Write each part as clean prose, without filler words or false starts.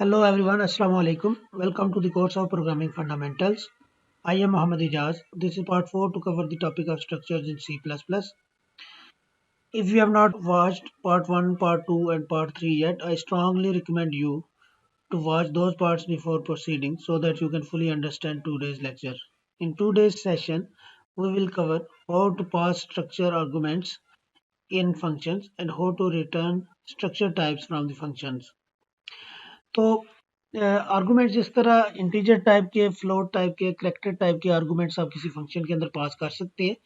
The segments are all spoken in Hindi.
Hello everyone, Assalamu alaikum. Welcome to the course of Programming Fundamentals. I am Muhammad Ijaz. This is part 4 to cover the topic of structures in C++. If you have not watched part 1, part 2 and part 3 yet, I strongly recommend you to watch those parts before proceeding so that you can fully understand today's lecture. In today's session, we will cover how to pass structure arguments in functions and how to return structure types from the functions. तो आर्गुमेंट जिस तरह इंटीजर टाइप के, फ्लोट टाइप के, कैरेक्टर टाइप के आर्गुमेंट्स आप किसी फंक्शन के अंदर पास कर सकते हैं,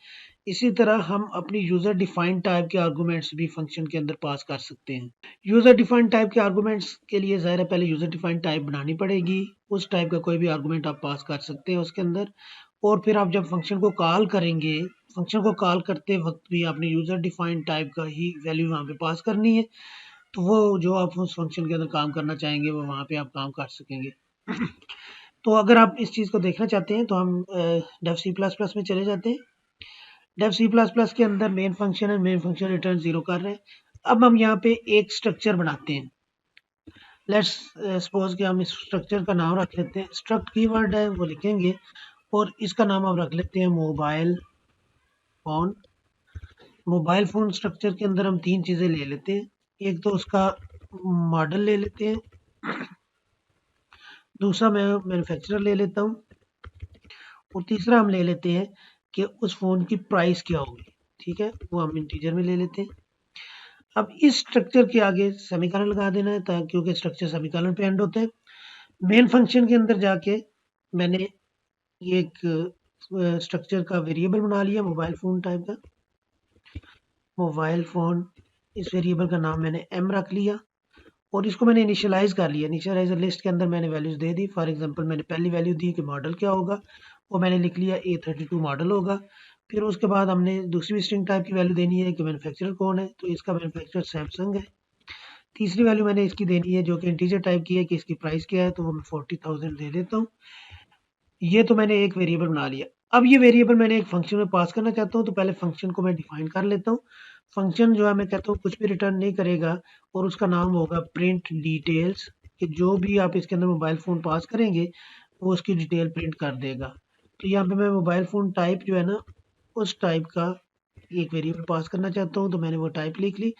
इसी तरह हम अपनी यूजर डिफाइंड टाइप के आर्गुमेंट्स भी फंक्शन के अंदर पास कर सकते हैं। यूजर डिफाइंड टाइप के आर्गुमेंट्स के लिए ज़ाहिर है पहले यूजर डिफाइंड टाइप बनानी पड़ेगी। उस टाइप का कोई भी आर्गुमेंट आप पास कर सकते हैं उसके अंदर, और फिर आप जब फंक्शन को कॉल करेंगे, फंक्शन को कॉल करते वक्त भी आपने यूजर डिफाइंड टाइप का ही वैल्यू वहाँ पे पास करनी है। तो वो जो आप उस फंक्शन के अंदर काम करना चाहेंगे वो वहाँ पे आप काम कर सकेंगे। तो अगर आप इस चीज़ को देखना चाहते हैं तो हम डेव सी प्लस प्लस में चले जाते हैं। डेव सी प्लस प्लस के अंदर मेन फंक्शन है, मेन फंक्शन रिटर्न 0 कर रहे हैं। अब हम यहाँ पे एक स्ट्रक्चर बनाते हैं। लेट्स सपोज कि हम इस स्ट्रक्चर का नाम रख लेते हैं, स्ट्रक्ट कीवर्ड है वो लिखेंगे, और इसका नाम हम रख लेते हैं mobile phone. Mobile phone structure के अंदर हम 3 चीज़ें ले लेते हैं। एक तो उसका मॉडल ले लेते हैं, दूसरा मैं मैन्युफैक्चरर ले लेता हूँ, और तीसरा हम ले लेते हैं कि उस फ़ोन की प्राइस क्या होगी। ठीक है, वो हम इंटीजर में ले लेते हैं। अब इस स्ट्रक्चर के आगे सेमीकोलन लगा देना है, ताकि क्योंकि स्ट्रक्चर सेमीकोलन पे एंड होता है। मेन फंक्शन के अंदर जाके मैंने ये एक स्ट्रक्चर का वेरिएबल बना लिया मोबाइल फ़ोन टाइप का। मोबाइल फ़ोन, इस वेरिएबल का नाम मैंने m रख लिया, और इसको मैंने इनिशियलाइज़ कर लिया। इनिशियलाइज़र लिस्ट के अंदर मैंने values they the. For example मैंने पहली वैल्यू दी कि मॉडल क्या होगा, वो मैंने लिख लिया A32 मॉडल होगा। फिर उसके बाद हमने दूसरी भी स्ट्रिंग टाइप की वैल्यू देनी है कि मैन्युफैक्चरर कौन है, तो इसका मैन्युफैक्चरर सैमसंग है। तीसरी वैल्यू मैंने इसकी देनी है जो कि इंटीजर टाइप की है कि इसकी प्राइस क्या है, तो वो मैं 40,000 दे देता हूँ। ये तो मैंने एक वेरिएबल बना लिया। अब ये वेरिएबल मैंने एक फंक्शन में पास करना चाहता हूँ, तो पहले फंक्शन को मैं डिफाइन कर लेता हूँ। फंक्शन जो है मैं कहता हूँ कुछ भी रिटर्न नहीं करेगा, और उसका नाम होगा प्रिंट डिटेल्स, कि जो भी आप इसके अंदर मोबाइल फ़ोन पास करेंगे वो उसकी डिटेल प्रिंट कर देगा। तो यहाँ पे मैं मोबाइल फ़ोन टाइप जो है ना, उस टाइप का एक वेरिएबल पास करना चाहता हूँ, तो मैंने वो टाइप लिख ली,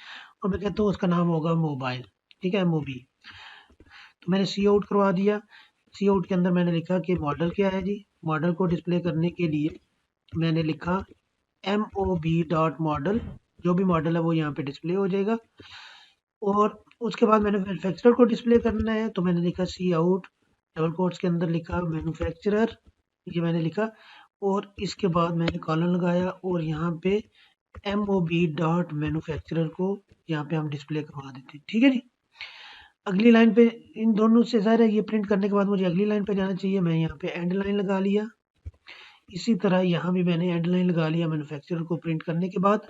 और मैं कहता हूँ उसका नाम होगा मोबाइल। ठीक है, MOB। तो मैंने सी आउट करवा दिया। सी आउट के अंदर मैंने लिखा कि मॉडल क्या है जी। मॉडल को डिस्प्ले करने के लिए मैंने लिखा MOB डॉट मॉडल, जो भी मॉडल है वो यहाँ पे डिस्प्ले हो जाएगा। और उसके बाद मैंने मैन्युफैक्चरर को डिस्प्ले करना है, तो मैंने लिखा सी आउट, डबल कोट्स के अंदर लिखा मैन्युफैक्चरर, ये मैंने लिखा, और इसके बाद मैंने कॉलन लगाया, और यहाँ पे MOB डॉट मैन्युफैक्चरर को यहाँ पे हम डिस्प्ले करवा देते हैं। ठीक है जी। अगली लाइन पे इन दोनों से ज़ाहिर है ये प्रिंट करने के बाद मुझे अगली लाइन पे जाना चाहिए, मैं यहाँ पे एंड लाइन लगा लिया। इसी तरह यहाँ भी मैंने एंड लाइन लगा लिया मैन्युफैक्चरर को प्रिंट करने के बाद।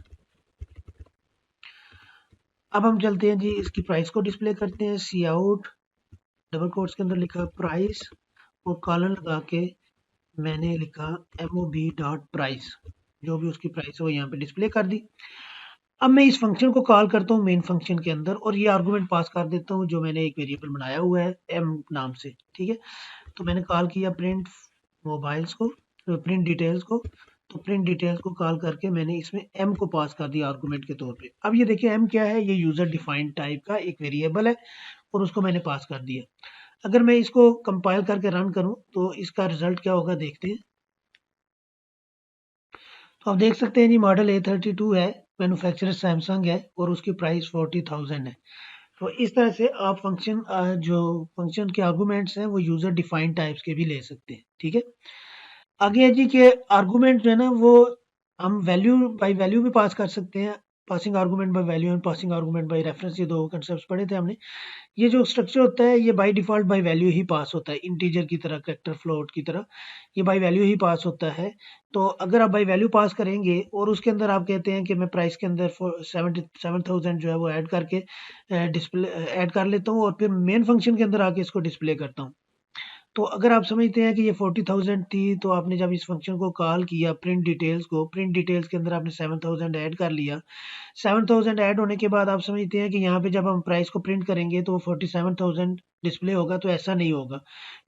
अब हम चलते हैं जी, इसकी प्राइस को डिस्प्ले करते हैं। सी आउट, डबल कोट्स के अंदर लिखा प्राइस, और कॉलन लगा के मैंने लिखा MOB डॉट प्राइस, जो भी उसकी प्राइस है वो यहाँ पे डिस्प्ले कर दी। अब मैं इस फंक्शन को कॉल करता हूँ मेन फंक्शन के अंदर, और ये आर्गुमेंट पास कर देता हूँ जो मैंने एक वेरिएबल बनाया हुआ है m नाम से। ठीक है, तो मैंने कॉल किया प्रिंट मोबाइल्स को, प्रिंट डिटेल्स को। तो प्रिंट डिटेल्स को कॉल करके मैंने इसमें m को पास कर दिया आर्गुमेंट के तौर पे। अब ये देखिए m क्या है, ये यूजर डिफाइंड टाइप का एक वेरिएबल है, और उसको मैंने पास कर दिया। अगर मैं इसको कंपाइल करके रन करूं तो इसका रिजल्ट क्या होगा देखते हैं। तो आप देख सकते हैं जी, मॉडल A32 है, मैन्युफैक्चरर सैमसंग है, और उसकी प्राइस 40,000 है। तो इस तरह से आप फंक्शन जो फंक्शन के आर्गुमेंट्स हैं वो यूजर डिफाइंड टाइप्स के भी ले सकते हैं। ठीक है, आगे है जी कि आर्गुमेंट जो है ना वो हम वैल्यू बाय वैल्यू भी पास कर सकते हैं। Passing argument by value and passing argument by reference, ये दो कंसेप्ट्स पढ़े थे हमने। ये जो स्ट्रक्चर होता है ये बाय डिफ़ॉल्ट बाय वैल्यू ही पास होता है, इंटीजर की तरह, कैरेक्टर फ्लोट की तरह ये बाय वैल्यू ही पास होता है। तो अगर आप बाय वैल्यू पास करेंगे और उसके अंदर आप कहते हैं कि मैं प्राइस के अंदर 77,000 जो है वो ऐड करके डिस्प्ले ऐड कर लेता हूँ, और फिर मेन फंक्शन के अंदर आके इसको डिस्प्ले करता हूँ, तो अगर आप समझते हैं कि ये 40,000 थी, तो आपने जब इस फंक्शन को कॉल किया प्रिंट डिटेल्स के अंदर आपने 7,000 ऐड कर लिया। 7,000 ऐड होने के बाद आप समझते हैं कि यहाँ पे जब हम प्राइस को प्रिंट करेंगे तो 47,000 डिस्प्ले होगा, तो ऐसा नहीं होगा,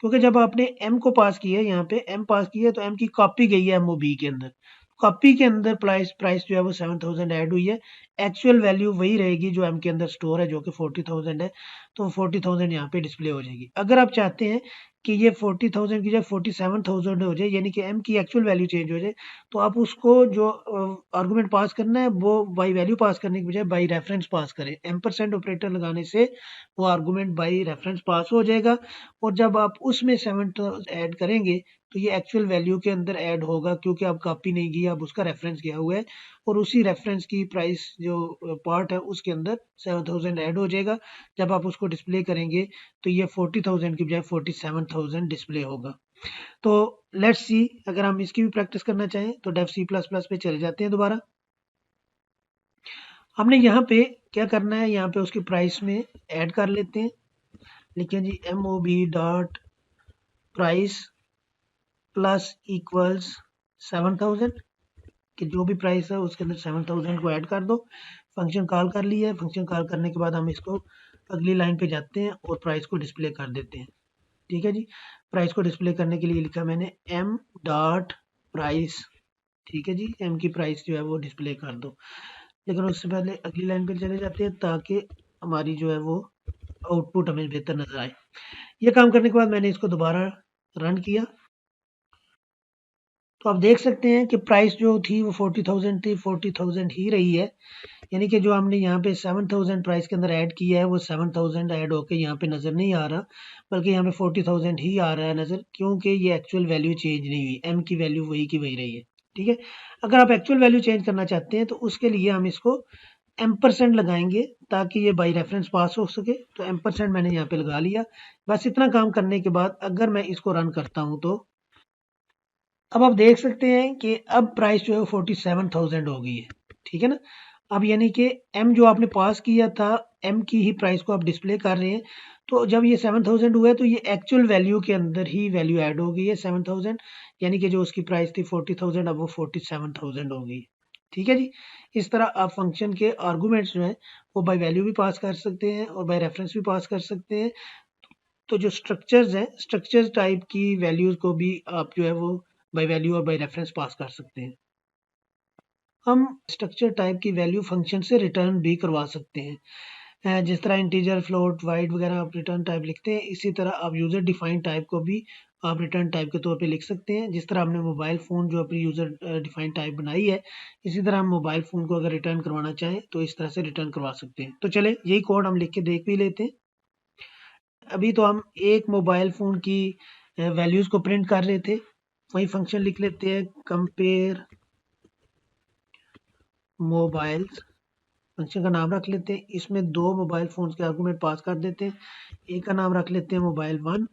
क्योंकि जब आपने एम को पास किया, यहाँ पे एम पास किया, तो एम की कॉपी गई है एमओबी के अंदर। कॉपी के अंदर प्राइस जो है वो 7,000 ऐड हुई है। एक्चुअल वैल्यू वही रहेगी जो एम के अंदर स्टोर है, जो कि 40,000 है। तो 40,000 यहाँ पे डिस्प्ले हो जाएगी। अगर आप चाहते हैं कि ये 40,000 की जगह 47,000 हो जाए, यानी कि एम की एक्चुअल वैल्यू चेंज हो जाए, तो आप उसको जो आर्गुमेंट पास करना है वो बाई वैल्यू पास करने की बजाय बाई रेफरेंस पास करें। एम्परसेंड ऑपरेटर लगाने से वो आर्गुमेंट बाई रेफरेंस पास हो जाएगा, और जब आप उसमें 7 ऐड करेंगे तो ये एक्चुअल वैल्यू के अंदर ऐड होगा, क्योंकि आप कॉपी नहीं की, आप उसका रेफरेंस किया हुआ है, और उसी रेफरेंस की प्राइस जो पार्ट है उसके अंदर 7,000 ऐड हो जाएगा। जब आप उसको डिस्प्ले करेंगे तो ये 40,000 की बजाय 47,000 डिस्प्ले होगा। तो लेट्स सी, अगर हम इसकी भी प्रैक्टिस करना चाहें तो डेव सी प्लस प्लस पे चले जाते हैं दोबारा। हमने यहाँ पे क्या करना है, यहाँ पे उसकी प्राइस में ऐड कर लेते हैं। लिखिए जी MOB dot price plus equals 7,000, कि जो भी प्राइस है उसके अंदर 7,000 को ऐड कर दो। फंक्शन कॉल कर लिया है। फंक्शन कॉल करने के बाद हम इसको अगली लाइन पे जाते हैं और प्राइस को डिस्प्ले कर देते हैं। ठीक है जी, प्राइस को डिस्प्ले करने के लिए लिखा मैंने m डॉट प्राइस। ठीक है जी, m की प्राइस जो है वो डिस्प्ले कर दो। लेकिन उससे पहले अगली लाइन पे चले जाते हैं, ताकि हमारी जो है वो आउटपुट हमें बेहतर नजर आए। ये काम करने के बाद मैंने इसको दोबारा रन किया, तो आप देख सकते हैं कि प्राइस जो थी वो 40,000 थी, 40,000 ही रही है। यानी कि जो हमने यहाँ पे 7,000 प्राइस के अंदर ऐड किया है वो 7,000 ऐड होके यहाँ पे नज़र नहीं आ रहा, बल्कि यहाँ पे 40,000 ही आ रहा है नज़र, क्योंकि ये एक्चुअल वैल्यू चेंज नहीं हुई, एम की वैल्यू वही की वही रही है। ठीक है, अगर आप एक्चुअल वैल्यू चेंज करना चाहते हैं तो उसके लिए हम इसको एम्परसेंड लगाएंगे, ताकि ये बाई रेफरेंस पास हो सके। तो एम्परसेंड मैंने यहाँ पे लगा लिया। बस इतना काम करने के बाद अगर मैं इसको रन करता हूँ तो अब आप देख सकते हैं कि अब प्राइस जो है 47,000 हो गई है। ठीक है ना, अब यानी कि एम जो आपने पास किया था, एम की ही प्राइस को आप डिस्प्ले कर रहे हैं। तो जब ये 7,000 हुआ है तो ये एक्चुअल वैल्यू के अंदर ही वैल्यू ऐड हो गई है 7,000, यानी कि जो उसकी प्राइस थी 40,000 अब वो 47,000 हो गई। ठीक है जी, इस तरह आप फंक्शन के आर्गूमेंट्स जो है वो बाय वैल्यू भी पास कर सकते हैं और बाय रेफरेंस भी पास कर सकते हैं। तो जो स्ट्रक्चर्स हैं, स्ट्रक्चर्स टाइप की वैल्यूज को भी आप जो है वो बाय वैल्यू और बाय रेफरेंस पास कर सकते हैं। हम स्ट्रक्चर टाइप की वैल्यू फंक्शन से रिटर्न भी करवा सकते हैं। जिस तरह इंटीजर, फ्लोट, वाइड वगैरह आप रिटर्न टाइप लिखते हैं, इसी तरह आप यूज़र डिफाइंड टाइप को भी आप रिटर्न टाइप के तौर पे लिख सकते हैं। जिस तरह हमने मोबाइल फ़ोन जो अपनी यूज़र डिफाइंड टाइप बनाई है, इसी तरह हम मोबाइल फ़ोन को अगर रिटर्न करवाना चाहें तो इस तरह से रिटर्न करवा सकते हैं। तो चले यही कोड हम लिख के देख भी लेते हैं। अभी तो हम एक मोबाइल फ़ोन की वैल्यूज़ को प्रिंट कर रहे थे, वही फंक्शन लिख लेते हैं कंपेयर मोबाइल्स। फंक्शन का नाम रख लेते हैं, इसमें दो मोबाइल फ़ोन्स के आर्गूमेंट पास कर देते हैं। एक का नाम रख लेते हैं मोबाइल 1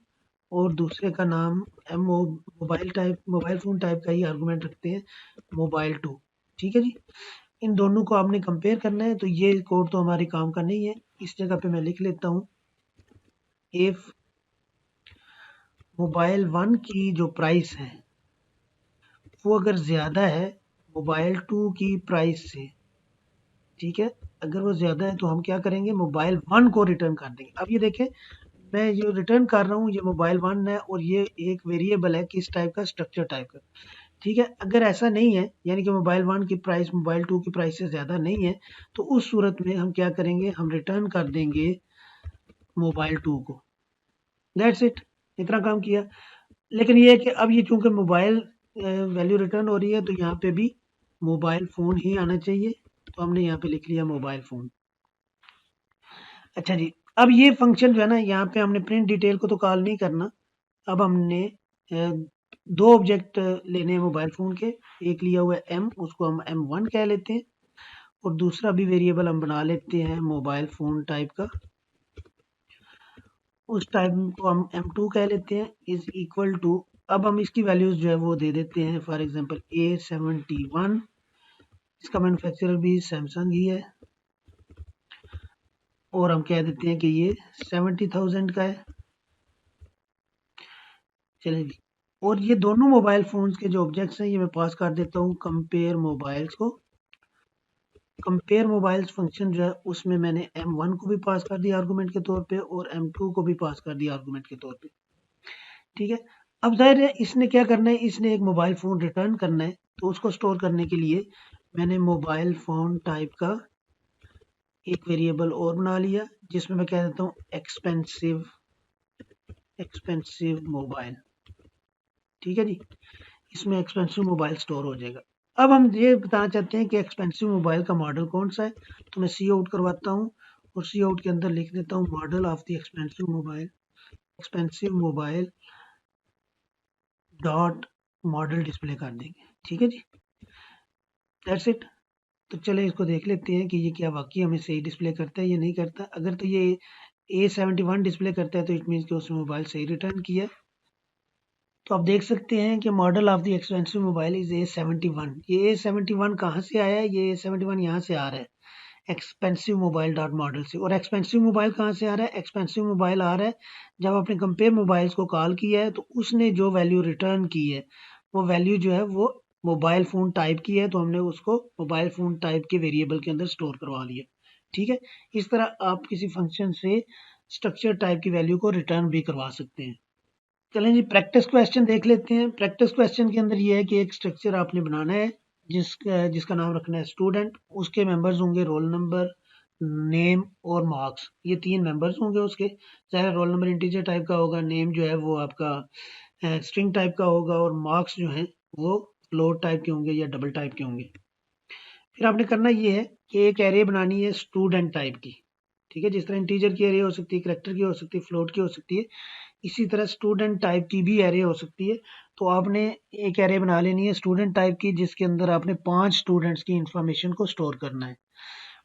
और दूसरे का नाम मोबाइल फ़ोन टाइप का ही आर्गूमेंट रखते हैं मोबाइल 2। ठीक है जी, इन दोनों को आपने कंपेयर करना है, तो ये कोड तो हमारे काम का नहीं है। इस जगह पे मैं लिख लेता हूँ इफ मोबाइल 1 की जो प्राइस है वो अगर ज़्यादा है मोबाइल 2 की प्राइस से, ठीक है, अगर वो ज़्यादा है तो हम क्या करेंगे, मोबाइल 1 को रिटर्न कर देंगे। अब ये देखें, मैं जो रिटर्न कर रहा हूँ ये मोबाइल 1 है और ये एक वेरिएबल है किस टाइप का, स्ट्रक्चर टाइप का। ठीक है, अगर ऐसा नहीं है, यानी कि मोबाइल 1 की प्राइस मोबाइल 2 की प्राइस से ज़्यादा नहीं है, तो उस सूरत में हम क्या करेंगे, हम रिटर्न कर देंगे मोबाइल 2 को। दैट्स इट, इतना काम किया। लेकिन ये है कि अब ये चूंकि मोबाइल वैल्यू रिटर्न हो रही है, तो यहाँ पे भी मोबाइल फ़ोन ही आना चाहिए, तो हमने यहाँ पे लिख लिया मोबाइल फ़ोन। अच्छा जी, अब ये फंक्शन जो है ना, यहाँ पे हमने प्रिंट डिटेल को तो कॉल नहीं करना। अब हमने दो ऑब्जेक्ट लेने हैं मोबाइल फ़ोन के। एक लिया हुआ है एम, उसको हम M1 कह लेते हैं, और दूसरा भी वेरिएबल हम बना लेते हैं मोबाइल फ़ोन टाइप का। उस टाइप को हम M2 कह लेते हैं, इज इक्वल टू, अब हम इसकी वैल्यूज जो है वो दे देते हैं। फॉर एग्जांपल A71, इसका मैन्युफैक्चरर भी सैमसंग ही है, और हम कह देते हैं कि ये 70,000 का है। चलिए जी। और ये दोनों मोबाइल फ़ोन्स के जो ऑब्जेक्ट्स हैं ये मैं पास कर देता हूँ कंपेयर मोबाइल्स को। कंपेयर मोबाइल्स फंक्शन जो है उसमें मैंने M1 को भी पास कर दिया आर्गुमेंट के तौर पे और M2 को भी पास कर दिया आर्गुमेंट के तौर पे। ठीक है। अब ज़ाहिर है इसने क्या करना है, इसने एक मोबाइल फ़ोन रिटर्न करना है, तो उसको स्टोर करने के लिए मैंने मोबाइल फ़ोन टाइप का एक वेरिएबल और बना लिया जिसमें मैं कह देता हूँ एक्सपेंसिव मोबाइल। ठीक है जी। इसमें एक्सपेंसिव मोबाइल स्टोर हो जाएगा। अब हम ये बताना चाहते हैं कि एक्सपेंसिव मोबाइल का मॉडल कौन सा है, तो मैं सी आउट करवाता हूँ और सी आउट के अंदर लिख देता हूँ model of the expensive mobile dot model display कर देंगे। ठीक है जी, दैट्स इट। तो चले इसको देख लेते हैं कि ये क्या वाकई हमें सही डिस्प्ले करता है या नहीं करता। अगर तो ये A71 डिस्प्ले करता है तो इट मीन्स कि उसने मोबाइल सही रिटर्न किया। तो आप देख सकते हैं कि model of the expensive mobile is A71। ये A71 कहाँ से आया है? ये A71 यहाँ से आ रहा है एक्सपेंसिव मोबाइल डॉट मॉडल से। और एक्सपेंसिव मोबाइल कहाँ से आ रहा है? एक्सपेंसिव मोबाइल आ रहा है जब आपने कंपेयर मोबाइल्स को कॉल किया है तो उसने जो वैल्यू रिटर्न की है वो वैल्यू जो है वो मोबाइल फ़ोन टाइप की है, तो हमने उसको मोबाइल फ़ोन टाइप के वेरिएबल के अंदर स्टोर करवा लिया। ठीक है। इस तरह आप किसी फंक्शन से स्ट्रक्चर टाइप की वैल्यू को रिटर्न भी करवा सकते हैं। चलें जी, प्रैक्टिस क्वेश्चन देख लेते हैं। प्रैक्टिस क्वेश्चन के अंदर ये है कि एक स्ट्रक्चर आपने बनाना है जिसका नाम रखना है स्टूडेंट। उसके मेंबर्स होंगे रोल नंबर, नेम और मार्क्स। ये 3 मेंबर्स होंगे उसके। चाहे रोल नंबर इंटीजर टाइप का होगा, नेम जो है वो आपका स्ट्रिंग टाइप का होगा और मार्क्स जो हैं वो फ्लोट टाइप के होंगे या डबल टाइप के होंगे। फिर आपने करना ये है कि एक एरे बनानी है स्टूडेंट टाइप की। ठीक है, जिस तरह इंटीजर की एरे हो सकती है, करैक्टर की हो सकती है, फ्लोट की हो सकती है, इसी तरह स्टूडेंट टाइप की भी एरे हो सकती है। तो आपने एक एरे बना लेनी है स्टूडेंट टाइप की जिसके अंदर आपने 5 स्टूडेंट्स की इंफॉर्मेशन को स्टोर करना है।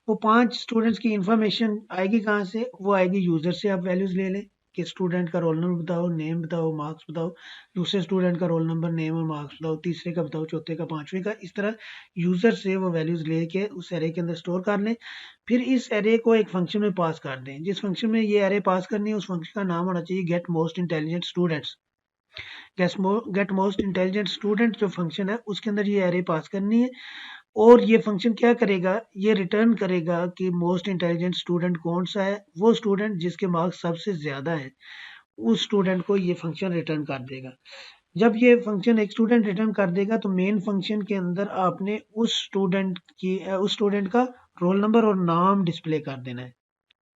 वो 5 स्टूडेंट्स की इंफॉर्मेशन आएगी कहाँ से? वो आएगी यूज़र से। आप वैल्यूज़ ले लें कि स्टूडेंट का रोल नंबर बताओ, नेम बताओ, मार्क्स बताओ। दूसरे स्टूडेंट का रोल नंबर, नेम और मार्क्स बताओ। तीसरे का बताओ, चौथे का, पाँचवें का। इस तरह यूज़र से वो वैल्यूज़ लेके उस एरे के अंदर स्टोर कर लें। फिर इस एरे को एक फंक्शन में पास कर दें। जिस फंक्शन में ये एरे पास करनी है उस फंक्शन का नाम होना चाहिए get most intelligent students. Get most intelligent student जो फंक्शन है उसके अंदर ये एरे पास करनी है। और ये फंक्शन क्या करेगा? ये रिटर्न करेगा कि मोस्ट इंटेलिजेंट स्टूडेंट कौन सा है। वो स्टूडेंट जिसके मार्क्स सबसे ज़्यादा है, उस स्टूडेंट को ये फंक्शन रिटर्न कर देगा। जब ये फंक्शन एक स्टूडेंट रिटर्न कर देगा तो मेन फंक्शन के अंदर आपने उस स्टूडेंट का रोल नंबर और नाम डिस्प्ले कर देना है।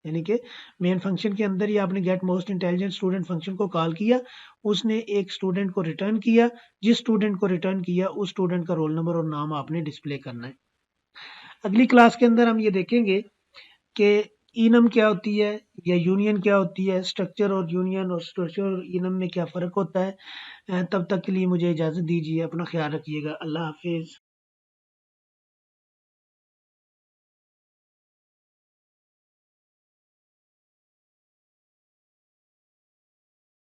यानी कि मेन फंक्शन के अंदर ही आपने get most intelligent student function को कॉल किया, उसने एक स्टूडेंट को रिटर्न किया। जिस स्टूडेंट को रिटर्न किया उस स्टूडेंट का रोल नंबर और नाम आपने डिस्प्ले करना है। अगली क्लास के अंदर हम ये देखेंगे कि इनम क्या होती है या यूनियन क्या होती है, स्ट्रक्चर और यूनियन और स्ट्रक्चर और इनम में क्या फ़र्क होता है। तब तक के लिए मुझे इजाज़त दीजिए। अपना ख्याल रखिएगा। अल्लाह हाफ़िज़।